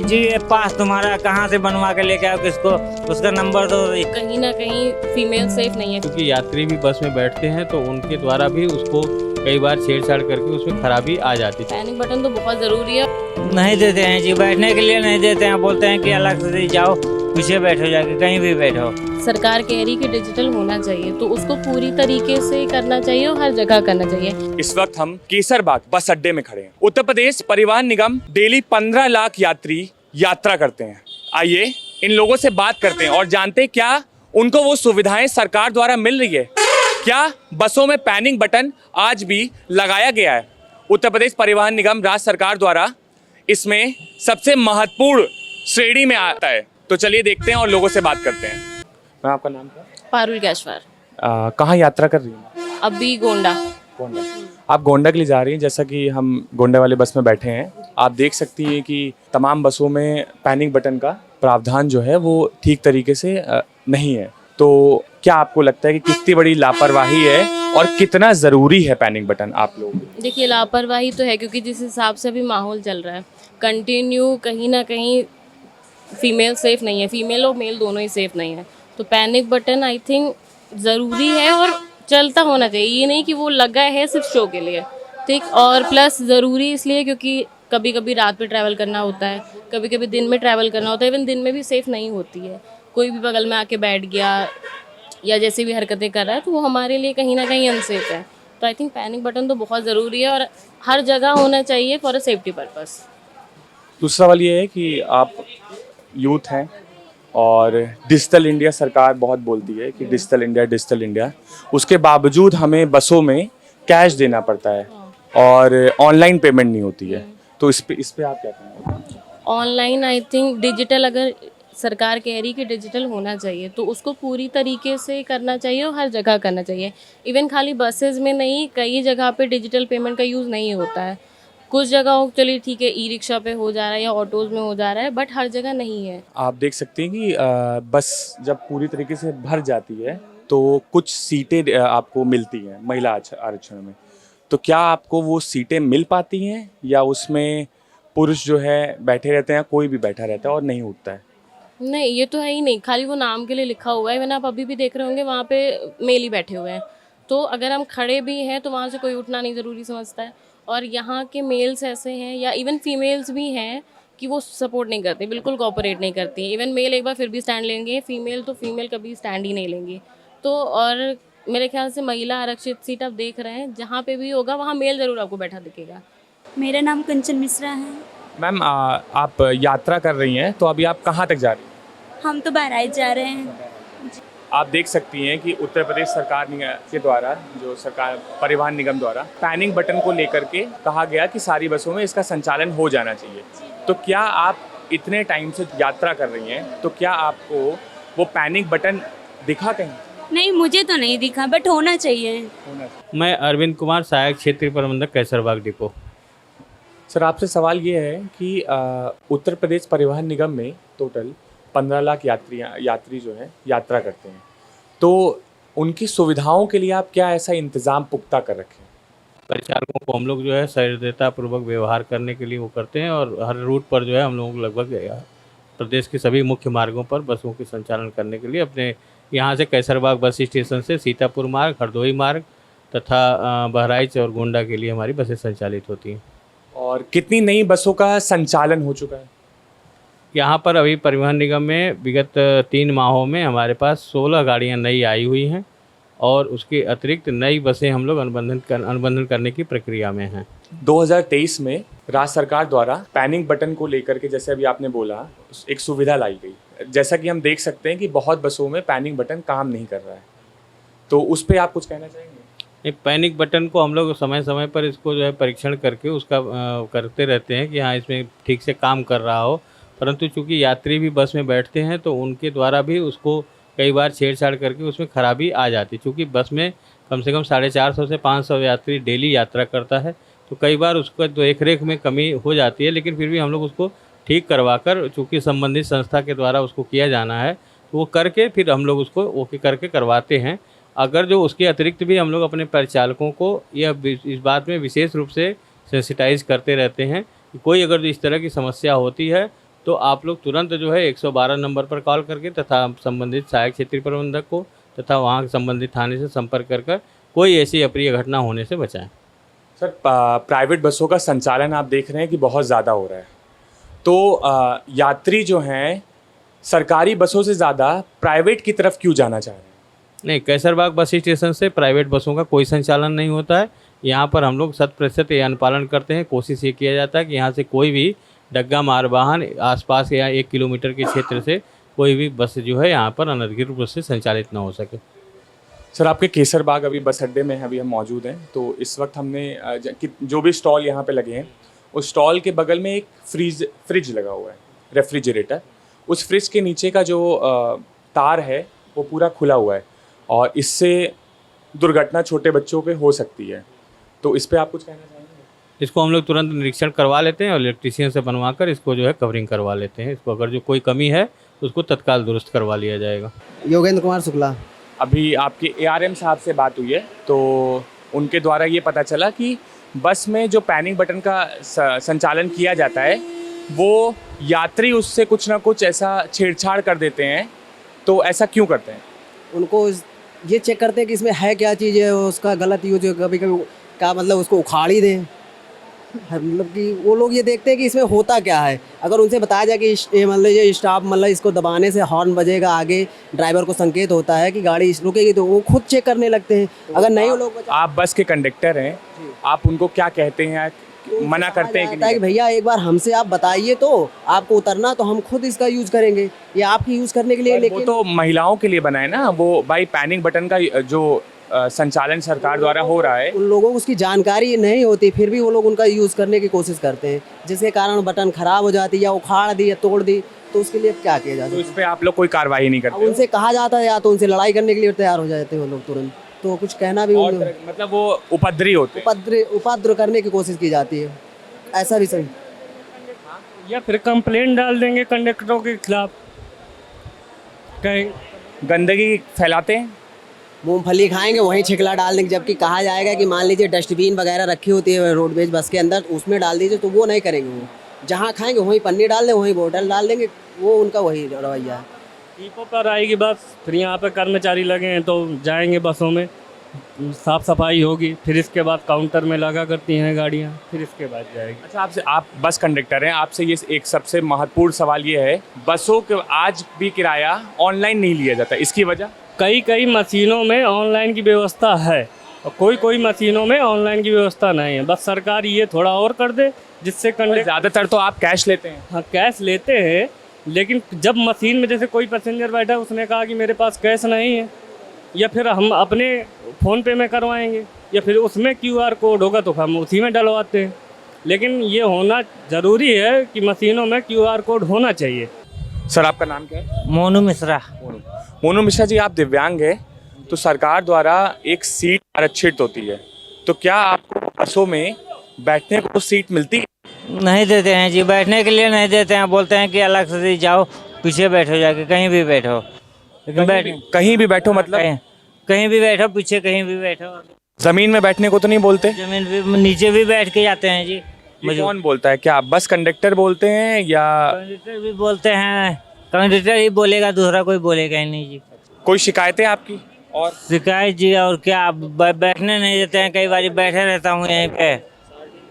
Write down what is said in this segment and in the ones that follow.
जी ये पास तुम्हारा कहाँ से बनवा के लेके आओ, किसको उसका नंबर दो। कहीं ना कहीं फीमेल सेफ नहीं है, क्योंकि यात्री भी बस में बैठते हैं तो उनके द्वारा भी उसको कई बार छेड़छाड़ करके उसमें खराबी आ जाती है। पैनिक बटन तो बहुत ज़रूरी है। नहीं देते हैं जी, बैठने के लिए नहीं देते हैं, बोलते हैं कि अलग से जाओ पीछे बैठो, जाके कहीं भी बैठो। सरकार कह रही कि डिजिटल होना चाहिए तो उसको पूरी तरीके से करना चाहिए और हर जगह करना चाहिए। इस वक्त हम केसरबाग बस अड्डे में खड़े हैं। उत्तर प्रदेश परिवहन निगम डेली 15 लाख यात्री यात्रा करते हैं। आइए इन लोगों से बात करते हैं और जानते हैं क्या उनको वो सुविधाएं सरकार द्वारा मिल रही है, क्या बसों में पैनिक बटन आज भी लगाया गया है। उत्तर प्रदेश परिवहन निगम राज्य सरकार द्वारा इसमें सबसे महत्वपूर्ण श्रेणी में आता है। तो चलिए देखते हैं और लोगों से बात करते हैं। मैम आपका नाम क्या है? पारुल गैश्वर। कहाँ यात्रा कर रही हैं? अभी गोंडा। गोंडा। आप गोंडा के लिए जा रही हैं। जैसा कि हम गोंडा वाले बस में बैठे हैं, आप देख सकती हैं कि तमाम बसों में पैनिक बटन का प्रावधान जो है वो ठीक तरीके से नहीं है। तो क्या आपको लगता है कि कितनी बड़ी लापरवाही है और कितना ज़रूरी है पैनिक बटन आप लोगों को? देखिए लापरवाही तो है, क्योंकि जिस हिसाब से अभी माहौल चल रहा है कंटिन्यू कहीं ना कहीं फीमेल सेफ नहीं है, फीमेल और मेल दोनों ही सेफ नहीं है। तो पैनिक बटन आई थिंक ज़रूरी है और चलता होना चाहिए, ये नहीं कि वो लगा है सिर्फ शो के लिए, ठीक। और प्लस ज़रूरी इसलिए क्योंकि कभी कभी रात में ट्रैवल करना होता है, कभी कभी दिन में ट्रैवल करना होता है। इवन दिन में भी सेफ़ नहीं होती है, कोई भी बगल में आके बैठ गया या जैसे भी हरकतें कर रहा है तो वो हमारे लिए कहीं ना कहीं अनसेफ है। तो आई थिंक पैनिक बटन तो बहुत ज़रूरी है और हर जगह होना चाहिए फॉर अ सेफ्टी पर्पस। दूसरा सवाल ये है कि आप यूथ हैं और डिजिटल इंडिया सरकार बहुत बोलती है कि डिजिटल इंडिया, उसके बावजूद हमें बसों में कैश देना पड़ता है और ऑनलाइन पेमेंट नहीं होती है। तो इस पे आप क्या कहेंगे? ऑनलाइन आई थिंक डिजिटल, अगर सरकार कह रही कि डिजिटल होना चाहिए तो उसको पूरी तरीके से करना चाहिए और हर जगह करना चाहिए। इवन खाली बसेस में नहीं, कई जगह पे डिजिटल पेमेंट का यूज़ नहीं होता है। कुछ जगह चलिए ठीक है, ई रिक्शा पे हो जा रहा है या ऑटोज़ में हो जा रहा है, बट हर जगह नहीं है। आप देख सकते हैं कि बस जब पूरी तरीके से भर जाती है तो कुछ सीटें आपको मिलती हैं महिला आरक्षण में। तो क्या आपको वो सीटें मिल पाती हैं या उसमें पुरुष जो है बैठे रहते हैं, कोई भी बैठा रहता है और नहीं उठता है? नहीं, ये तो है ही नहीं, खाली वो नाम के लिए लिखा हुआ है। मैंने आप अभी भी देख रहे होंगे वहाँ पे मेल ही बैठे हुए हैं। तो अगर हम खड़े भी हैं तो वहाँ से कोई उठना नहीं ज़रूरी समझता है। और यहाँ के मेल्स ऐसे हैं या इवन फीमेल्स भी हैं कि वो सपोर्ट नहीं करते, बिल्कुल कोऑपरेट नहीं करती। इवन मेल एक बार फिर भी स्टैंड लेंगे, फीमेल तो फीमेल कभी स्टैंड ही नहीं लेंगी। तो और मेरे ख्याल से महिला आरक्षित सीट आप देख रहे हैं, जहाँ पे भी होगा वहाँ मेल ज़रूर आपको बैठा दिखेगा। मेरा नाम कंचन मिश्रा है। मैम आप यात्रा कर रही हैं तो अभी आप कहाँ तक जा रही हैं? हम तो बहराइच जा रहे हैं। आप देख सकती हैं कि उत्तर प्रदेश सरकार के द्वारा, जो सरकार परिवहन निगम द्वारा पैनिक बटन को लेकर के कहा गया कि सारी बसों में इसका संचालन हो जाना चाहिए। तो क्या आप इतने टाइम से यात्रा कर रही हैं तो क्या आपको वो पैनिक बटन दिखा कहीं? नहीं, मुझे तो नहीं दिखा, बट होना चाहिए। मैं अरविंद कुमार, सहायक क्षेत्रीय प्रबंधक कैसरबाग डिपो। सर आपसे सवाल ये है कि उत्तर प्रदेश परिवहन निगम में टोटल 15 लाख यात्री जो है यात्रा करते हैं, तो उनकी सुविधाओं के लिए आप क्या ऐसा इंतज़ाम पुख्ता कर रखे हैं? परिचालकों को हम लोग जो है सहृदयतापूर्वक व्यवहार करने के लिए वो करते हैं और हर रूट पर जो है हम लोग लगभग प्रदेश के सभी मुख्य मार्गों पर बसों के संचालन करने के लिए अपने यहाँ से कैसरबाग बस स्टेशन से सीतापुर मार्ग, हरदोई मार्ग तथा बहराइच और गोंडा के लिए हमारी बसें संचालित होती हैं। और कितनी नई बसों का संचालन हो चुका है? यहाँ पर अभी परिवहन निगम में विगत 3 माहों में हमारे पास 16 गाड़ियाँ नई आई हुई हैं और उसके अतिरिक्त नई बसें हम लोग अनुबंधन करने की प्रक्रिया में हैं। 2023 में राज्य सरकार द्वारा पैनिक बटन को लेकर के, जैसे अभी आपने बोला, एक सुविधा लाई गई। जैसा कि हम देख सकते हैं कि बहुत बसों में पैनिक बटन काम नहीं कर रहा है, तो उस पर आप कुछ कहना चाहेंगे? पैनिक बटन को हम लोग समय समय पर इसको जो है परीक्षण करके उसका करते रहते हैं कि हाँ इसमें ठीक से काम कर रहा हो, परंतु चूंकि यात्री भी बस में बैठते हैं तो उनके द्वारा भी उसको कई बार छेड़छाड़ करके उसमें खराबी आ जाती है। चूँकि बस में कम से कम 450 से 500 यात्री डेली यात्रा करता है, तो कई बार उसको देख रेख में कमी हो जाती है, लेकिन फिर भी हम लोग उसको ठीक करवा कर, चूँकि संबंधित संस्था के द्वारा उसको किया जाना है, तो वो करके फिर हम लोग उसको ओके करके करवाते हैं। अगर जो उसके अतिरिक्त भी हम लोग अपने परिचालकों को यह इस बात में विशेष रूप से सेंसिटाइज करते रहते हैं कि कोई अगर इस तरह की समस्या होती है तो आप लोग तुरंत जो है 112 नंबर पर कॉल करके तथा संबंधित सहायक क्षेत्रीय प्रबंधक को तथा वहाँ के संबंधित थाने से संपर्क कर कोई ऐसी अप्रिय घटना होने से बचाएं। सर प्राइवेट बसों का संचालन आप देख रहे हैं कि बहुत ज़्यादा हो रहा है, तो यात्री जो हैं सरकारी बसों से ज़्यादा प्राइवेट की तरफ क्यों जाना चाह रहे हैं? नहीं, कैसरबाग बस स्टेशन से प्राइवेट बसों का कोई संचालन नहीं होता है। यहाँ पर हम लोग 100% ये अनुपालन करते हैं। कोशिश ये किया जाता है कि यहाँ से कोई भी डग्गा मार वाहन आसपास या 1 किलोमीटर के क्षेत्र से कोई भी बस जो है यहाँ पर अनधिकृत रूप से संचालित ना हो सके। सर आपके केसरबाग अभी बस अड्डे में अभी हम मौजूद हैं, तो इस वक्त हमने जो भी स्टॉल यहाँ पे लगे हैं उस स्टॉल के बगल में एक फ्रिज लगा हुआ है, रेफ्रिजरेटर। उस फ्रिज के नीचे का जो तार है वो पूरा खुला हुआ है और इससे दुर्घटना छोटे बच्चों पे हो सकती है, तो इस पे आप कुछ कहना चाहेंगे? इसको हम लोग तुरंत निरीक्षण करवा लेते हैं और इलेक्ट्रीशियन से बनवाकर इसको जो है कवरिंग करवा लेते हैं। इसको अगर जो कोई कमी है तो उसको तत्काल दुरुस्त करवा लिया जाएगा। योगेंद्र कुमार शुक्ला। अभी आपके ARM साहब से बात हुई है, तो उनके द्वारा ये पता चला कि बस में जो पैनिक बटन का संचालन किया जाता है वो यात्री उससे कुछ ना कुछ ऐसा छेड़छाड़ कर देते हैं, तो ऐसा क्यों करते हैं? उनको ये चेक करते हैं कि इसमें है क्या चीज़ है, उसका गलत यूज कभी कभी क्या मतलब उसको उखाड़ ही दें। मतलब कि वो लोग ये देखते हैं कि इसमें होता क्या है। अगर उनसे बताया जाए कि मतलब ये स्टॉप मतलब इसको दबाने से हॉर्न बजेगा, आगे ड्राइवर को संकेत होता है कि गाड़ी रुकेगी, तो वो खुद चेक करने लगते हैं। अगर नहीं वो लोग आप बस के कंडक्टर हैं, आप उनको क्या कहते हैं, मना करते हैं कि भैया एक बार हमसे आप बताइए तो आपको उतरना, तो हम खुद इसका यूज करेंगे, ये आपकी यूज करने के लिए। लेकिन वो तो महिलाओं के लिए बना है ना, वो भाई पैनिक बटन का जो संचालन सरकार द्वारा हो रहा है, उन लोगों को उसकी जानकारी नहीं होती, फिर भी वो लोग उनका यूज़ करने की कोशिश करते हैं, जिसके कारण बटन खराब हो जाती है या उखाड़ दी या तोड़ दी, तो उसके लिए क्या किया जाता है? तो इस पे आप लोग कोई कार्रवाई नहीं करते? उनसे कहा जाता है या तो उनसे लड़ाई करने के लिए तैयार हो जाते हैं वो लोग तुरंत, तो कुछ कहना भी मतलब वो उपद्रवी होते हैं, उपद्रव करने की कोशिश की जाती है, ऐसा भी सही। या फिर कंप्लेंट डाल देंगे कंडक्टरों के खिलाफ, कहीं गंदगी फैलाते हैं, मूंगफली खाएंगे वहीं छिकला डाल देंगे, जबकि कहा जाएगा कि मान लीजिए डस्टबिन वगैरह रखी होती है रोडवेज बस के अंदर, उसमें डाल दीजिए, तो वो नहीं करेंगे। वो जहाँ खाएंगे वहीं पन्नी डाल दें, वहीं बोतल डाल देंगे, वो उनका वही रवैया है। डिपो पर आएगी बस, फिर यहाँ पे कर्मचारी लगे हैं तो जाएंगे बसों में, साफ सफाई होगी, फिर इसके बाद काउंटर में लगा करती हैं गाड़ियाँ, फिर इसके बाद जाएगी। अच्छा, आप बस कंडक्टर हैं, आपसे ये एक सबसे महत्वपूर्ण सवाल ये है, बसों के आज भी किराया ऑनलाइन नहीं लिया जाता, इसकी वजह? कई मशीनों में ऑनलाइन की व्यवस्था है और कोई मशीनों में ऑनलाइन की व्यवस्था नहीं है। बस सरकार ये थोड़ा और कर दे जिससे ज़्यादातर तो आप कैश लेते हैं। हाँ, कैश लेते हैं, लेकिन जब मशीन में जैसे कोई पैसेंजर बैठा है, उसने कहा कि मेरे पास कैश नहीं है, या फिर हम अपने फ़ोन पे में करवाएंगे, या फिर उसमें QR कोड होगा तो हम उसी में डलवाते हैं। लेकिन ये होना ज़रूरी है कि मशीनों में QR कोड होना चाहिए। सर आपका नाम क्या है? मोनू मिश्रा। मोनू मिश्रा जी, आप दिव्यांग हैं, तो सरकार द्वारा एक सीट आरक्षित होती है, तो क्या आपको बसों में बैठने को सीट मिलती है? नहीं देते हैं जी, बैठने के लिए नहीं देते हैं, बोलते हैं कि अलग से जाओ, पीछे बैठो, जाके कहीं भी बैठो। लेकिन कहीं भी बैठो मतलब कहीं भी बैठो, पीछे कहीं भी बैठो। जमीन में बैठने को तो नहीं बोलते? जमीन भी, नीचे भी बैठ के जाते हैं जी। ये कौन बोलता है? क्या बस कंडक्टर बोलते हैं या कंडक्टर भी बोलते हैं? कंडक्टर ही बोलेगा, दूसरा कोई बोलेगा ही नहीं जी। कोई शिकायतें आपकी? और शिकायत जी, और क्या, बैठने नहीं देते हैं। कई बार बैठे रहता हूँ यहीं पे,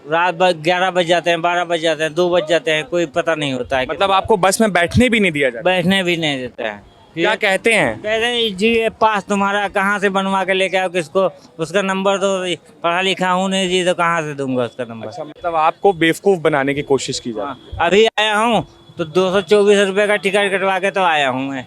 रात 11 बज जाते हैं, 12 बज जाते हैं, 2 बज जाते हैं, कोई पता नहीं होता है। मतलब आपको बस में बैठने भी नहीं दिया जाता? बैठने भी नहीं देते हैं। क्या कहते हैं? कहते हैं जी ये पास तुम्हारा कहाँ से बनवा के लेके आओ, किसको, उसका नंबर तो पढ़ा लिखा हूँ नहीं जी, तो कहाँ से दूंगा उसका नंबर। अच्छा, मतलब आपको बेवकूफ़ बनाने की कोशिश की जाती है। अभी आया हूँ तो 224 रुपये का टिकट कटवा के तो आया हूँ मैं।